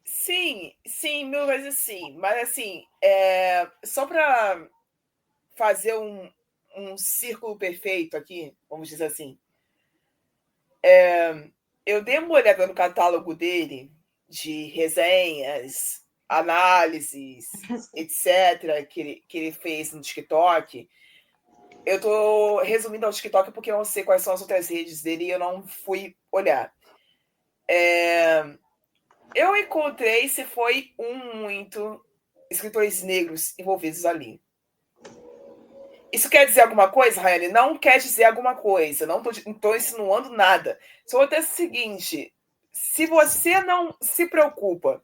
Sim, 1000 vezes sim. Mas assim, só para fazer um círculo perfeito aqui, vamos dizer assim. Eu dei uma olhada no catálogo dele, de resenhas, análises, etc., que ele fez no TikTok. Eu tô resumindo ao TikTok porque eu não sei quais são as outras redes dele e eu não fui olhar. Eu encontrei, se foi muito, escritores negros envolvidos ali. Isso quer dizer alguma coisa, Rayane? Não quer dizer alguma coisa. Não estou insinuando nada. Só vou dizer o seguinte: se você não se preocupa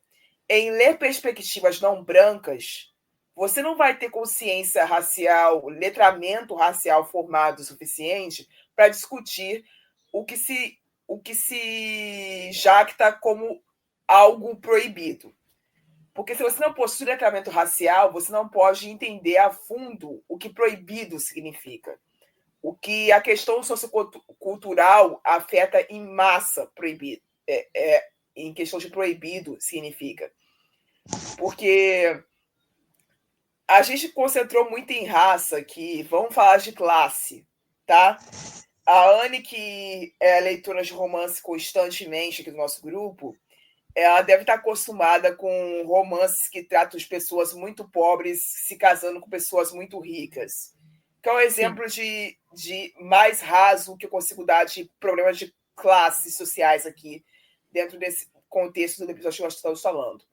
em ler perspectivas não brancas, você não vai ter consciência racial, letramento racial formado o suficiente para discutir o que se jacta como algo proibido. Porque se você não possui letramento racial, você não pode entender a fundo o que proibido significa. O que a questão sociocultural afeta em massa proibido, em questão de proibido significa. Porque a gente concentrou muito em raça aqui, vamos falar de classe, tá? A Anne, que é leitora de romance constantemente aqui do nosso grupo, ela deve estar acostumada com romances que tratam de pessoas muito pobres se casando com pessoas muito ricas. Que é um exemplo de mais raso que eu consigo dar de problemas de classes sociais aqui, dentro desse contexto do episódio que nós estamos falando.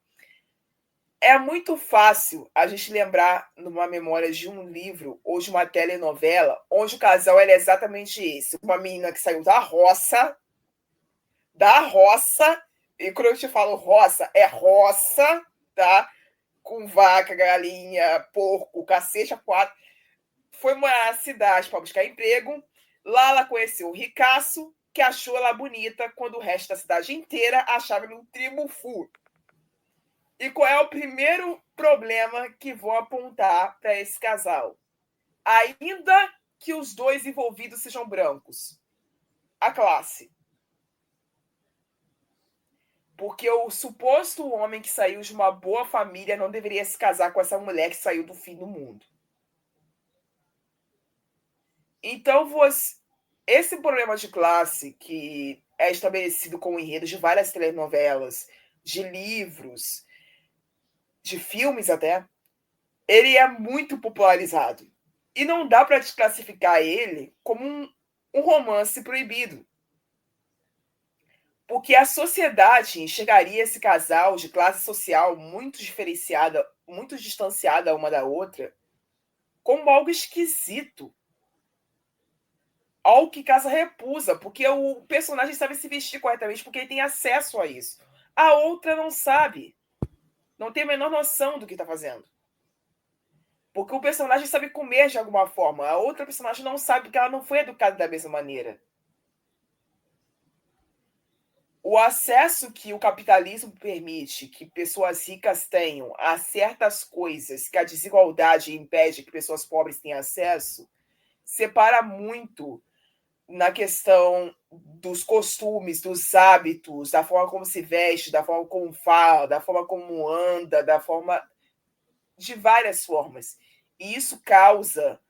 É muito fácil a gente lembrar numa memória de um livro ou de uma telenovela onde o casal era exatamente esse. Uma menina que saiu da roça, e quando eu te falo roça, é roça, tá? Com vaca, galinha, porco, cacete a quatro. Foi morar na cidade para buscar emprego. Lá ela conheceu o ricaço, que achou ela bonita, quando o resto da cidade inteira achava ele um tribufu. E qual é o primeiro problema que vou apontar para esse casal? Ainda que os dois envolvidos sejam brancos. A classe. Porque o suposto homem que saiu de uma boa família não deveria se casar com essa mulher que saiu do fim do mundo. Então, esse problema de classe, que é estabelecido com o enredo de várias telenovelas, de livros, de filmes até, ele é muito popularizado. E não dá para desclassificar ele como um romance proibido. Porque a sociedade enxergaria esse casal de classe social muito diferenciada, muito distanciada uma da outra, como algo esquisito. Algo que causa repulsa, porque o personagem sabe se vestir corretamente porque ele tem acesso a isso. A outra não sabe. Não tem a menor noção do que está fazendo. Porque o personagem sabe comer de alguma forma. A outra personagem não sabe porque ela não foi educada da mesma maneira. O acesso que o capitalismo permite que pessoas ricas tenham a certas coisas que a desigualdade impede que pessoas pobres tenham acesso, separa muito na questão dos costumes, dos hábitos, da forma como se veste, da forma como fala, da forma como anda, da forma de várias formas. E isso causa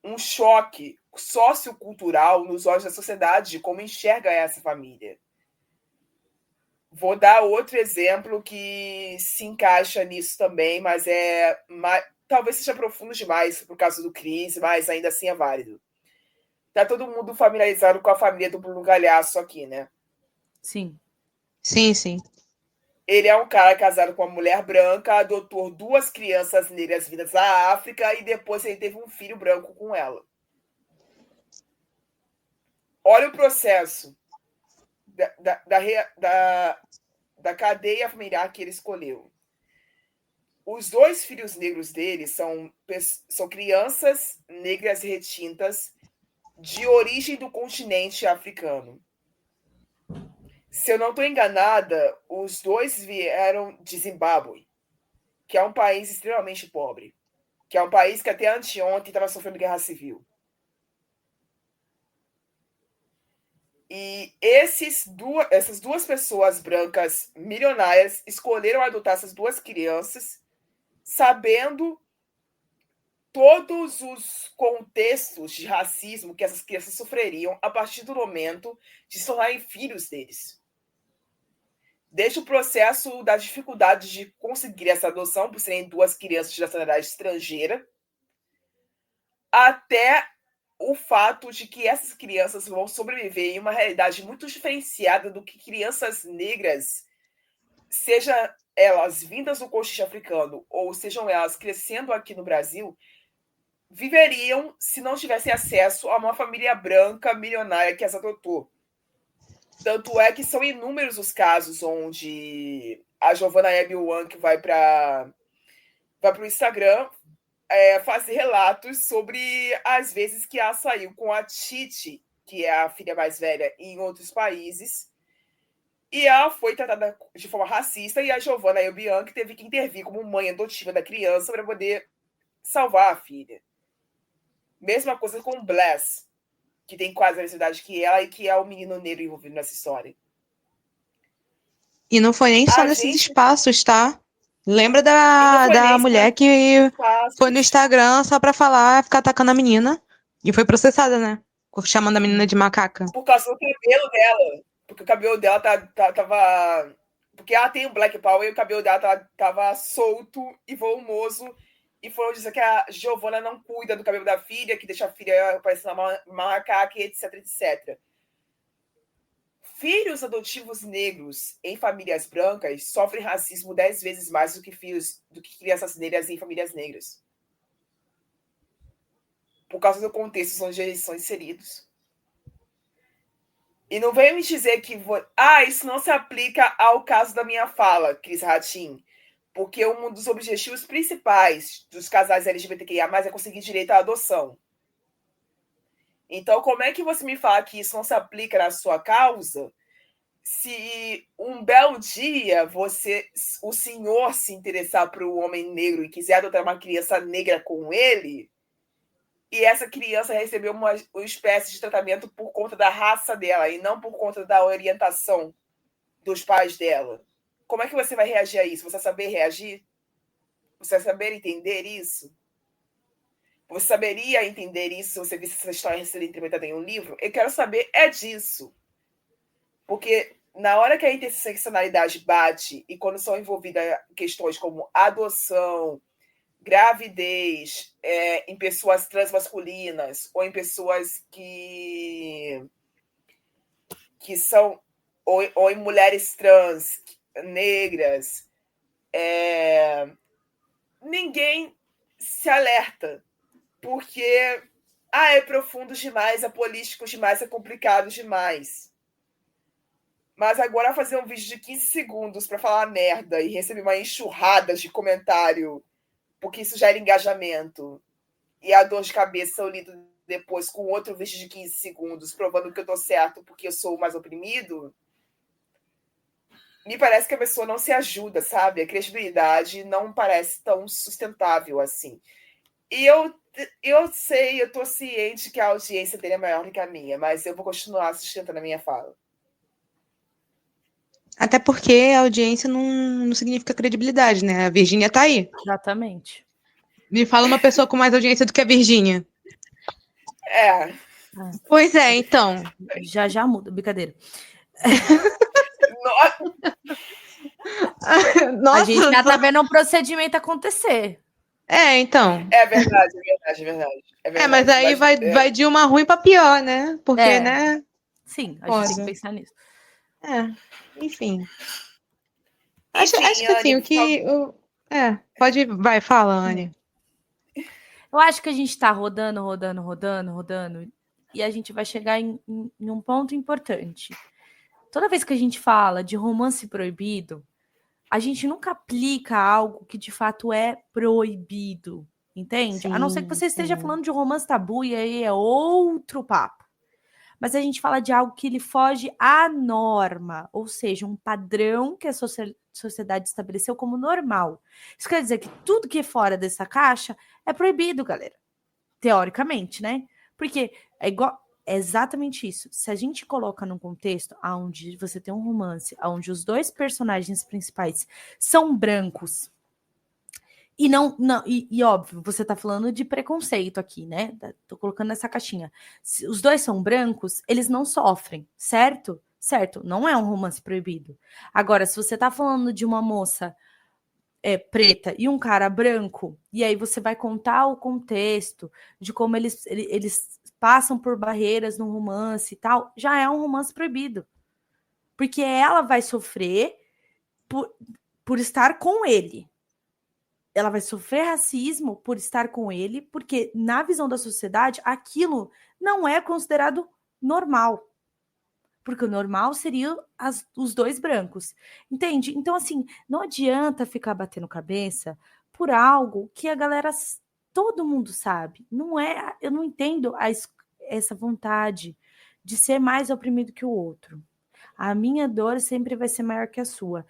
um choque sociocultural nos olhos da sociedade de como enxerga essa família. Vou dar outro exemplo que se encaixa nisso também, mas talvez seja profundo demais por causa do Cris, mas ainda assim é válido. Tá todo mundo familiarizado com a família do Bruno Galhaço aqui, né? Sim. Sim, sim. Ele é um cara casado com uma mulher branca, adotou 2 crianças negras vindas da África e depois ele teve um filho branco com ela. Olha o processo da cadeia familiar que ele escolheu. Os 2 filhos negros dele são crianças negras retintas de origem do continente africano. Se eu não estou enganada, os 2 vieram de Zimbábue, que é um país extremamente pobre, que é um país que até anteontem estava sofrendo guerra civil. E essas 2 pessoas brancas milionárias escolheram adotar essas 2 crianças, sabendo todos os contextos de racismo que essas crianças sofreriam a partir do momento de se tornarem filhos deles. Desde o processo da dificuldade de conseguir essa adoção, por serem 2 crianças de nacionalidade estrangeira, até o fato de que essas crianças vão sobreviver em uma realidade muito diferenciada do que crianças negras, seja elas vindas do continente africano ou sejam elas crescendo aqui no Brasil, viveriam se não tivessem acesso a uma família branca milionária que as adotou. Tanto é que são inúmeros os casos onde a Giovanna Ebel-Wank vai para o Instagram fazer relatos sobre as vezes que ela saiu com a Titi, que é a filha mais velha, em outros países, e ela foi tratada de forma racista, e a Giovanna Ebel-Wank teve que intervir como mãe adotiva da criança para poder salvar a filha. Mesma coisa com o Bless, que tem quase a mesma idade que ela e que é o menino negro envolvido nessa história. E não foi nem só nesses espaços, tá? Lembra E não foi da nem mulher que foi no fáceis. Instagram só pra falar, ficar atacando a menina. E foi processada, né? Chamando a menina de macaca. Por causa do cabelo dela. Porque o cabelo dela tava. Porque ela tem um black power e o cabelo dela tava solto e volumoso. E foram dizer que a Giovanna não cuida do cabelo da filha, que deixa a filha parecendo uma macaca, etc, etc. Filhos adotivos negros em famílias brancas sofrem racismo 10 vezes mais do que crianças negras em famílias negras. Por causa do contexto onde eles são inseridos. E não venha me dizer que isso não se aplica ao caso da minha fala, Cris Ratim, porque um dos objetivos principais dos casais LGBTQIA+, é conseguir direito à adoção. Então, como é que você me fala que isso não se aplica na sua causa, se um belo dia o senhor se interessar por um homem negro e quiser adotar uma criança negra com ele, e essa criança recebeu uma espécie de tratamento por conta da raça dela e não por conta da orientação dos pais dela? Como é que você vai reagir a isso? Você vai saber reagir? Você vai saber entender isso? Você saberia entender isso se você visse essa história sendo interpretada em um livro? Eu quero saber disso. Porque na hora que a interseccionalidade bate e quando são envolvidas questões como adoção, gravidez, em pessoas transmasculinas ou em pessoas que são ou em mulheres trans, negras, ninguém se alerta, porque é profundo demais, é político demais, é complicado demais. Mas agora fazer um vídeo de 15 segundos para falar merda e receber uma enxurrada de comentário, porque isso gera engajamento, e a dor de cabeça eu lido depois com outro vídeo de 15 segundos, provando que eu tô certo porque eu sou o mais oprimido, me parece que a pessoa não se ajuda, sabe? A credibilidade não parece tão sustentável assim. E eu sei, eu tô ciente que a audiência dele é maior do que a minha, mas eu vou continuar sustentando a minha fala. Até porque a audiência não significa credibilidade, né? A Virgínia tá aí. Exatamente. Me fala uma pessoa com mais audiência do que a Virgínia. Pois é, então. Já muda, brincadeira. Nossa, a gente já tá vendo um procedimento acontecer. Então. É verdade. Mas aí vai de uma ruim pra pior, né? Porque, né? Sim, a gente tem que pensar nisso. Enfim. Acho que assim, vai, fala, Anne. Eu acho que a gente tá rodando, e a gente vai chegar em um ponto importante. Toda vez que a gente fala de romance proibido, a gente nunca aplica algo que de fato é proibido, entende? A não ser que você esteja falando de romance tabu, e aí é outro papo. Mas a gente fala de algo que ele foge à norma, ou seja, um padrão que a sociedade estabeleceu como normal. Isso quer dizer que tudo que é fora dessa caixa é proibido, galera. Teoricamente, né? Porque é exatamente isso. Se a gente coloca num contexto onde você tem um romance, onde os dois personagens principais são brancos, e óbvio, você tá falando de preconceito aqui, né? Tô colocando nessa caixinha. Se os dois são brancos, eles não sofrem, certo? Certo, não é um romance proibido. Agora, se você tá falando de uma moça preta e um cara branco, e aí você vai contar o contexto de como eles passam por barreiras no romance e tal, já é um romance proibido. Porque ela vai sofrer por estar com ele. Ela vai sofrer racismo por estar com ele, porque na visão da sociedade, aquilo não é considerado normal. Porque o normal seria os dois brancos. Entende? Então, assim, não adianta ficar batendo cabeça por algo que a galera, todo mundo sabe. Não é, eu não entendo essa vontade de ser mais oprimido que o outro. A minha dor sempre vai ser maior que a sua.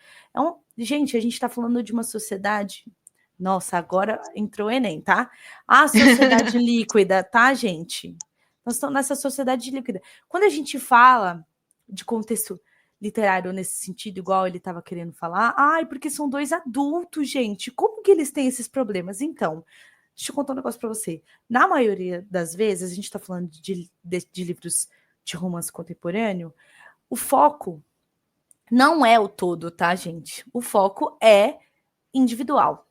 Gente, a gente está falando de uma sociedade. Nossa, agora entrou o Enem, tá? A sociedade líquida, tá, gente? Nós estamos nessa sociedade líquida. Quando a gente fala de contexto literário nesse sentido, igual ele estava querendo falar. Ai, porque são 2 adultos, gente. Como que eles têm esses problemas? Então, deixa eu contar um negócio para você. Na maioria das vezes, a gente está falando de livros de romance contemporâneo, o foco não é o todo, tá, gente? O foco é individual.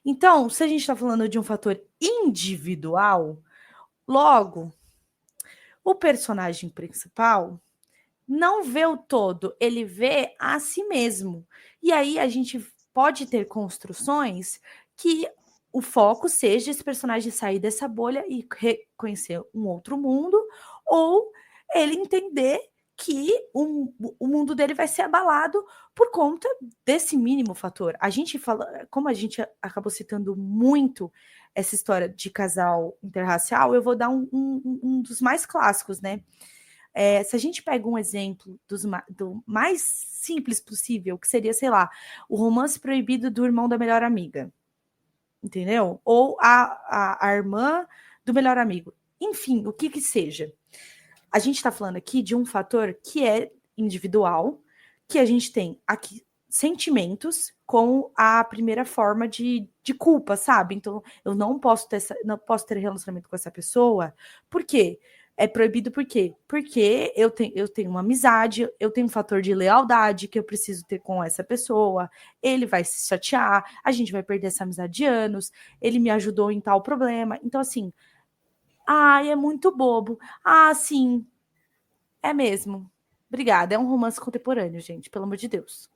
Então, se a gente está falando de um fator individual, logo, o personagem principal não vê o todo, ele vê a si mesmo. E aí a gente pode ter construções que o foco seja esse personagem sair dessa bolha e reconhecer um outro mundo, ou ele entender que o mundo dele vai ser abalado por conta desse mínimo fator. A gente fala, como a gente acabou citando muito essa história de casal interracial, eu vou dar um dos mais clássicos, né? Se a gente pega um exemplo do mais simples possível, que seria, sei lá, o romance proibido do irmão da melhor amiga, entendeu? Ou a irmã do melhor amigo. Enfim, o que seja. A gente está falando aqui de um fator que é individual, que a gente tem aqui sentimentos com a primeira forma de culpa, sabe? Então, eu não posso ter relacionamento com essa pessoa. Por quê? É proibido por quê? Porque eu tenho uma amizade, eu tenho um fator de lealdade que eu preciso ter com essa pessoa, ele vai se chatear, a gente vai perder essa amizade de anos, ele me ajudou em tal problema. Então, assim, ai, é muito bobo. Ah, sim, é mesmo. Obrigada, é um romance contemporâneo, gente, pelo amor de Deus.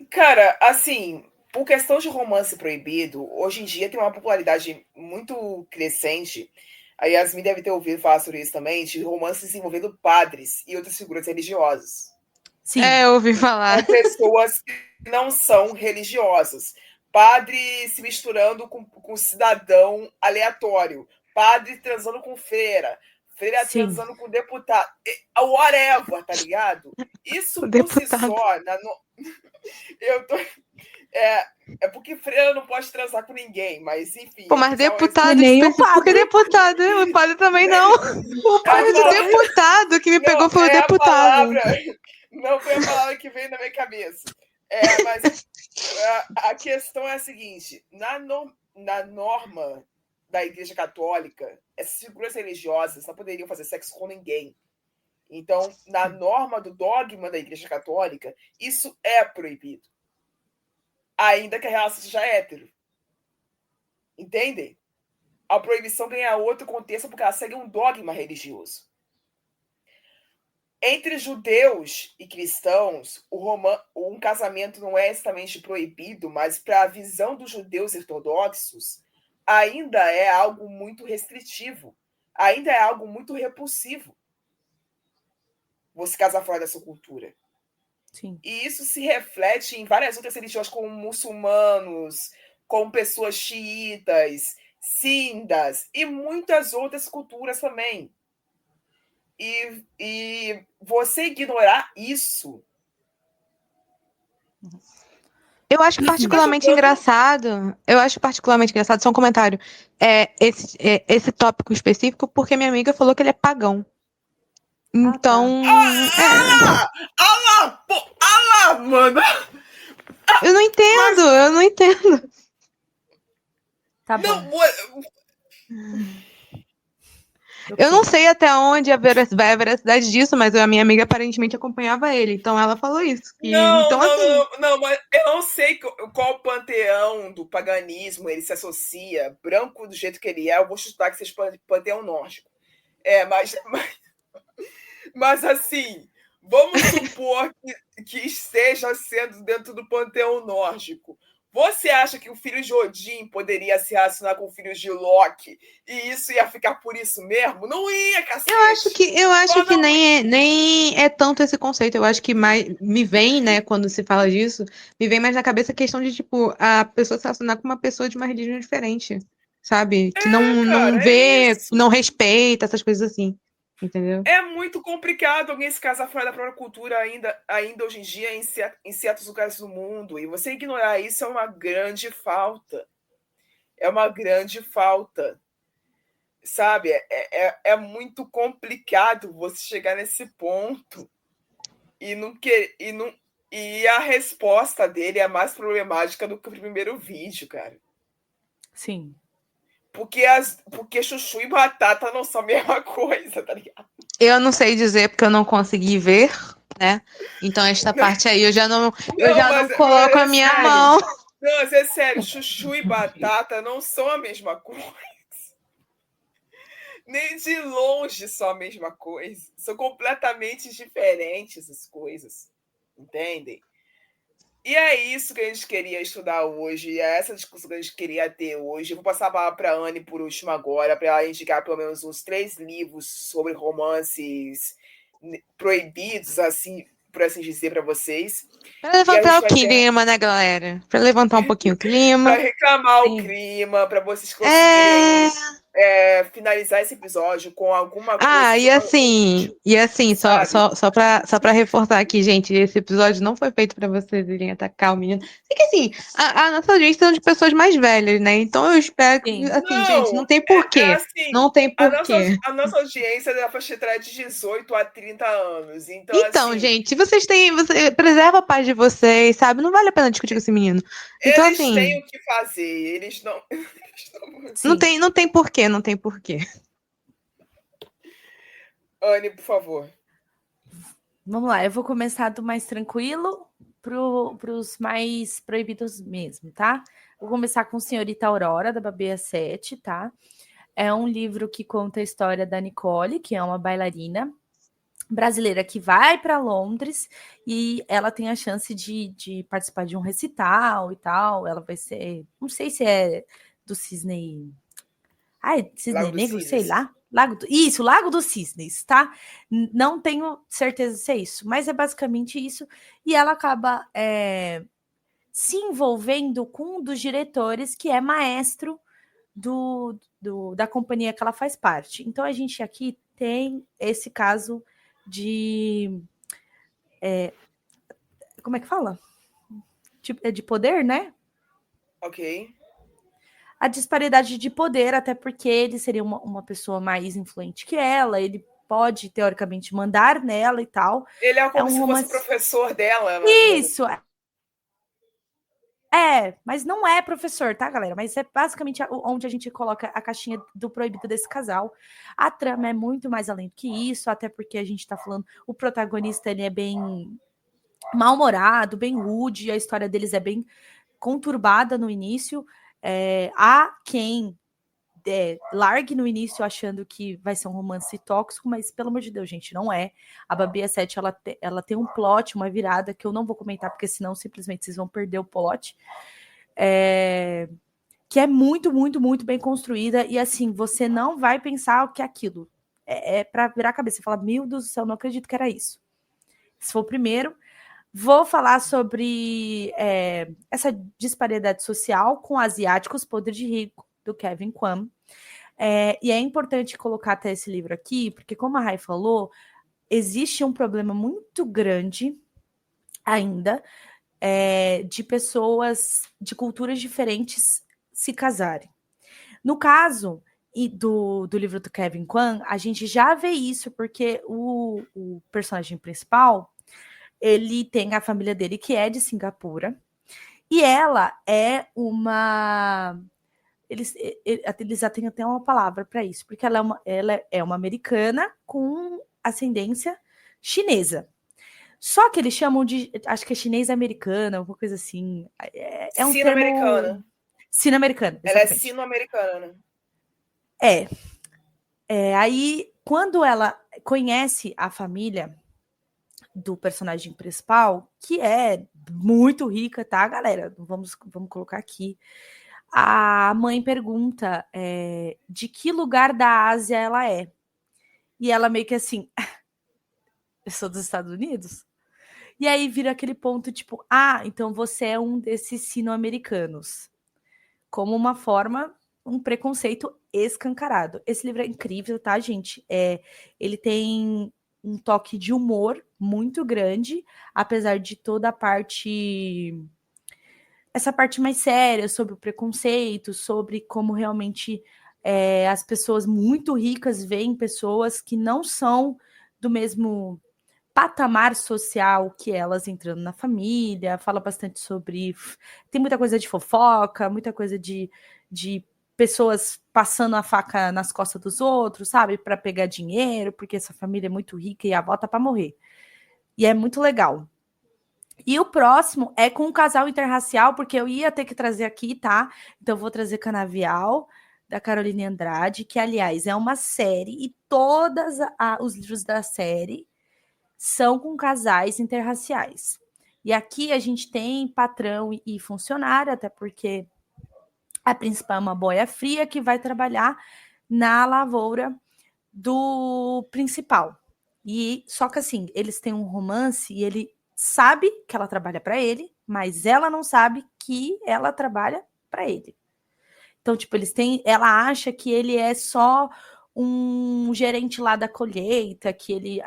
Cara, assim, por questão de romance proibido, hoje em dia tem uma popularidade muito crescente. A Yasmin deve ter ouvido falar sobre isso também, de romances envolvendo padres e outras figuras religiosas. Sim. Eu ouvi falar. Com pessoas que não são religiosas. Padre se misturando com cidadão aleatório. Padre transando com freira. Freira Sim. transando com deputado. Whatever, tá ligado? Isso por si só. Eu tô. É porque freira não pode transar com ninguém, mas enfim. Pô, mas deputado nem o específico, porque deputado, o padre também não. O padre do deputado que me pegou foi o deputado. Não foi a palavra que veio na minha cabeça. Mas a questão é a seguinte: na norma da Igreja Católica, essas figuras religiosas não poderiam fazer sexo com ninguém. Então, na norma do dogma da Igreja Católica, isso é proibido. Ainda que a relação seja hétero. Entendem? A proibição ganha outro contexto porque ela segue um dogma religioso. Entre judeus e cristãos, um casamento não é exatamente proibido, mas para a visão dos judeus ortodoxos, ainda é algo muito restritivo, ainda é algo muito repulsivo você casar fora da sua cultura. Sim. E isso se reflete em várias outras religiões, como muçulmanos, como pessoas xiitas, sindas e muitas outras culturas também. E você ignorar isso. Eu acho particularmente engraçado. Só um comentário. Esse tópico específico, porque minha amiga falou que ele é pagão. Então. Mano! Eu não entendo. Tá bom. Eu não sei até onde vai a veracidade disso, mas a minha amiga aparentemente acompanhava ele, então ela falou isso. Não, mas eu não sei qual panteão do paganismo ele se associa, branco do jeito que ele é, eu vou chutar que seja panteão nórdico. Mas assim, vamos supor que esteja sendo dentro do panteão nórdico. Você acha que o filho de Odin poderia se relacionar com o filho de Loki e isso ia ficar por isso mesmo? Não ia, cacete! Eu acho que nem é tanto esse conceito. Eu acho que mais me vem, né, quando se fala disso, me vem mais na cabeça a questão de, tipo, a pessoa se relacionar com uma pessoa de uma religião diferente, sabe? Que não vê, não respeita, essas coisas assim. Entendeu? É muito complicado alguém se casar fora da própria cultura ainda hoje em dia em certos lugares do mundo. E você ignorar isso é uma grande falta. É uma grande falta. Sabe? É muito complicado você chegar nesse ponto. E a resposta dele é mais problemática do que o primeiro vídeo, cara. Sim. Porque chuchu e batata não são a mesma coisa, tá ligado? Eu não sei dizer porque eu não consegui ver, né? Então essa parte aí eu já não coloco a minha mão. Não, mas é sério, chuchu e batata não são a mesma coisa. Nem de longe são a mesma coisa. São completamente diferentes as coisas. Entendem? E é isso que a gente queria estudar hoje. É essa discussão que a gente queria ter hoje. Eu vou passar a palavra para a Anne por último agora, para ela indicar pelo menos uns 3 livros sobre romances proibidos, assim, por assim dizer, para vocês. Pra levantar o clima, né, galera? Pra levantar um pouquinho o clima. Para reclamar Sim. o clima, para vocês conseguirem finalizar esse episódio com alguma coisa. E assim, só pra reforçar aqui, gente, esse episódio não foi feito pra vocês irem atacar o menino. É que assim, a nossa audiência são de pessoas mais velhas, né? Então eu espero que, Sim. assim, gente, não tem porquê. Assim, Não tem porquê. a nossa audiência é da faixa etária de 18 a 30 anos. Então, assim, gente, se vocês têm. Você preserva a paz de vocês, sabe? Não vale a pena discutir com esse menino. Então, eles assim. têm o que fazer. Eles não. Sim. Não tem porquê, não tem porquê. Anne, por favor. Vamos lá, eu vou começar do mais tranquilo para os mais proibidos mesmo, tá? Vou começar com Senhorita Aurora, da Babia 7, tá? É um livro que conta a história da Nicole, que é uma bailarina brasileira que vai para Londres e ela tem a chance de participar de um recital e tal. Ela vai ser, não sei se é do Cisne. Ai, Cisne Negro, sei lá. Lago dos Cisnes, tá? Não tenho certeza se é isso, mas é basicamente isso. E ela acaba se envolvendo com um dos diretores que é maestro da companhia que ela faz parte. Então a gente aqui tem esse caso de. Como é que fala? De poder, né? Ok. A disparidade de poder, até porque ele seria uma pessoa mais influente que ela, ele pode, teoricamente, mandar nela e tal. Ele é como um se romance... fosse professor dela. Isso! Mas não é professor, tá, galera? Mas é basicamente onde a gente coloca a caixinha do proibido desse casal. A trama é muito mais além do que isso, até porque a gente tá falando, o protagonista, ele é bem mal-humorado, bem rude, a história deles é bem conturbada no início. Há quem largue no início achando que vai ser um romance tóxico, mas pelo amor de Deus, gente, não é. A Babia 7, ela tem um plot, uma virada, que eu não vou comentar, porque senão simplesmente vocês vão perder o plot, que é muito, muito, muito bem construída, e assim, você não vai pensar o que é aquilo. É pra virar a cabeça, você fala, meu Deus do céu, não acredito que era isso. Esse foi o primeiro. Vou falar sobre essa disparidade social com asiáticos, Podre de Rico, do Kevin Kwan. E é importante colocar até esse livro aqui, porque como a Rai falou, existe um problema muito grande ainda de pessoas de culturas diferentes se casarem. No caso do livro do Kevin Kwan, a gente já vê isso, porque o personagem principal, ele tem a família dele que é de Singapura, e ela é uma... Eles já têm até uma palavra para isso, porque ela é uma americana com ascendência chinesa. Só que eles chamam de, acho que é chinês-americana, alguma coisa assim. É um termo... Sino-americana. Ela é sino-americana, né? Aí, quando ela conhece a família do personagem principal, que é muito rica, tá, galera? Vamos colocar aqui. A mãe pergunta de que lugar da Ásia ela é. E ela meio que assim, eu sou dos Estados Unidos? E aí vira aquele ponto tipo, então você é um desses sino-americanos. Como uma forma, um preconceito escancarado. Esse livro é incrível, tá, gente? Ele tem um toque de humor muito grande, apesar de toda a parte... Essa parte mais séria sobre o preconceito, sobre como realmente as pessoas muito ricas veem pessoas que não são do mesmo patamar social que elas entrando na família, fala bastante sobre... Tem muita coisa de fofoca, muita coisa de pessoas passando a faca nas costas dos outros, sabe? Para pegar dinheiro, porque essa família é muito rica e a avó tá para morrer. E é muito legal. E o próximo é com um casal interracial, porque eu ia ter que trazer aqui, tá? Então eu vou trazer Canavial, da Caroline Andrade, que, aliás, é uma série, e todos os livros da série são com casais interraciais. E aqui a gente tem patrão e funcionário, até porque a principal é uma boia fria que vai trabalhar na lavoura do principal. E só que assim, eles têm um romance e ele sabe que ela trabalha para ele, mas ela não sabe que ela trabalha para ele. Então, tipo, ela acha que ele é só um gerente lá da colheita, que ele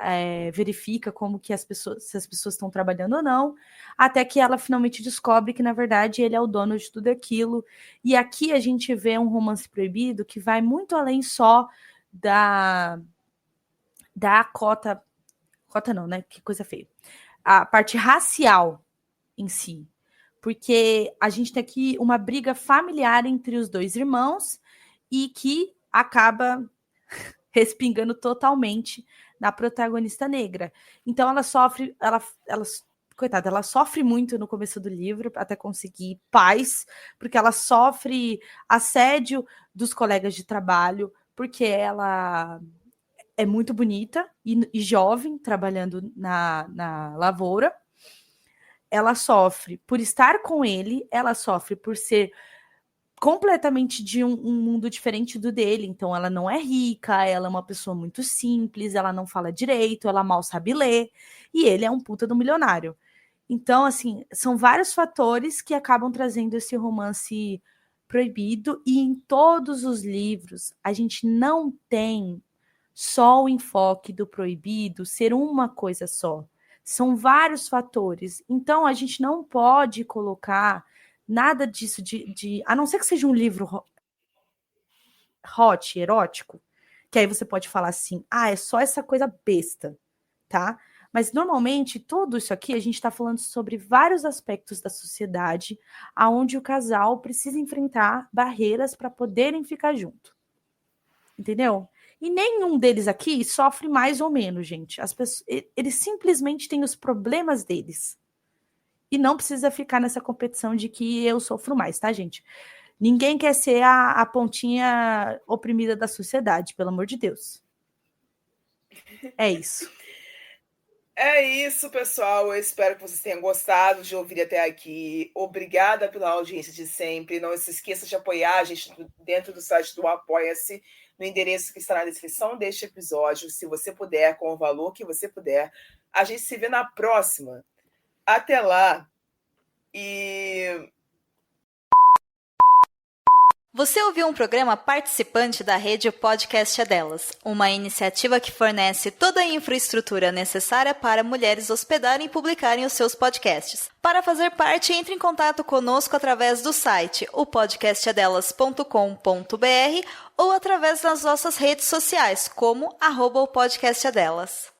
verifica como que se as pessoas estão trabalhando ou não, até que ela finalmente descobre que, na verdade, ele é o dono de tudo aquilo. E aqui a gente vê um romance proibido que vai muito além só da cota não, né? Que coisa feia. A parte racial em si. Porque a gente tem aqui uma briga familiar entre os dois irmãos e que acaba respingando totalmente na protagonista negra. Então ela sofre, coitada, ela sofre muito no começo do livro até conseguir paz, porque ela sofre assédio dos colegas de trabalho, porque ela é muito bonita e jovem, trabalhando na lavoura. Ela sofre por estar com ele, ela sofre por ser completamente de um mundo diferente do dele. Então, ela não é rica, ela é uma pessoa muito simples, ela não fala direito, ela mal sabe ler, e ele é um puta do milionário. Então, assim, são vários fatores que acabam trazendo esse romance proibido, e em todos os livros a gente não tem só o enfoque do proibido ser uma coisa só. São vários fatores. Então, a gente não pode colocar nada disso a não ser que seja um livro hot, erótico, que aí você pode falar assim, é só essa coisa besta, tá? Mas, normalmente, tudo isso aqui, a gente está falando sobre vários aspectos da sociedade onde o casal precisa enfrentar barreiras para poderem ficar junto. Entendeu? E nenhum deles aqui sofre mais ou menos, gente. Eles simplesmente têm os problemas deles. E não precisa ficar nessa competição de que eu sofro mais, tá, gente? Ninguém quer ser a pontinha oprimida da sociedade, pelo amor de Deus. É isso. É isso, pessoal. Eu espero que vocês tenham gostado de ouvir até aqui. Obrigada pela audiência de sempre. Não se esqueça de apoiar a gente dentro do site do Apoia-se, no endereço que está na descrição deste episódio, se você puder, com o valor que você puder. A gente se vê na próxima. Até lá. E... Você ouviu um programa participante da rede Podcast é Delas, uma iniciativa que fornece toda a infraestrutura necessária para mulheres hospedarem e publicarem os seus podcasts. Para fazer parte, entre em contato conosco através do site opodcastadelas.com.br ou através das nossas redes sociais, como @opodcastadelas.